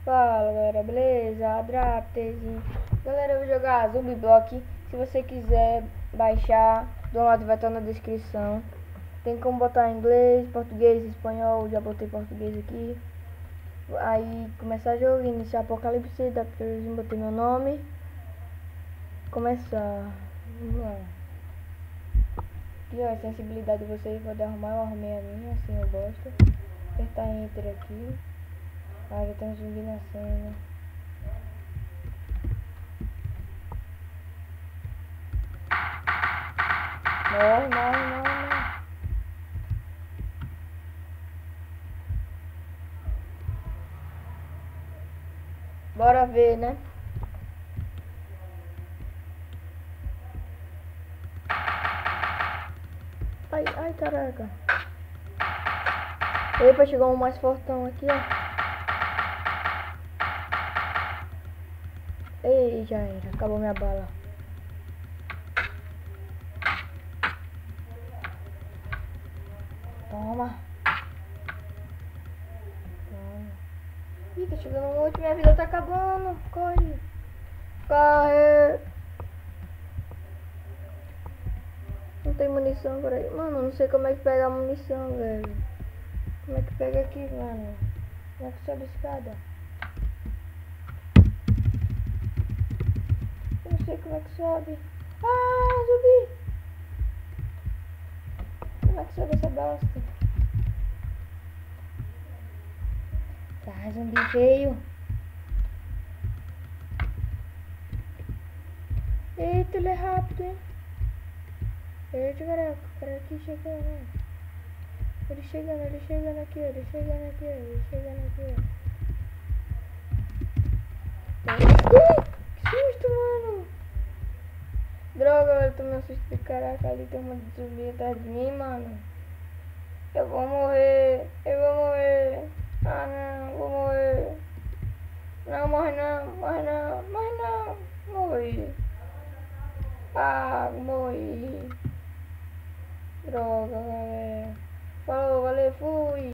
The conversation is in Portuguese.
Fala galera, beleza? Drafted. Galera, eu vou jogar Zumbi Block. Se você quiser baixar, do lado vai estar na descrição. Tem como botar em inglês, português, espanhol. Já botei português aqui. Aí começar o jogo, iniciar Apocalipse. Da Priorismo, botei meu nome. Começar. Vamos lá. Aqui ó, a sensibilidade de vocês pode arrumar. Eu arrumei a minha, assim eu gosto. Apertar Enter aqui. Ah, já tem um zumbi na cena. Morre, morre, morre. Bora ver, né? Ai, ai, caraca. Epa, chegou um mais fortão aqui, ó. Ei, já era. Acabou minha bala. Toma. Toma. Ih, tá chegando um outro. Minha vida tá acabando. Corre. Corre. Não tem munição por aí. Mano, não sei como é que pega a munição, velho. Como é que pega aqui, mano? Como é que sobe a escada? Eu não sei como é que sobe. Ah, subi. Como é que sobe essa bosta? Tá, zumbi feio. Eita, ele é rápido, hein? Eita, caraca, o cara aqui chegando, né? Ele chegando aqui, ele chegando aqui, Que susto, mano! Droga, eu tomei um susto de caraca, ali tem uma zumbi atrás de mim, mano. Eu vou morrer. Ah, não, vou morrer. Não, morre não, morre não, morre não. Morri. Ah, morri. Droga, galera. Falou, valeu, fui.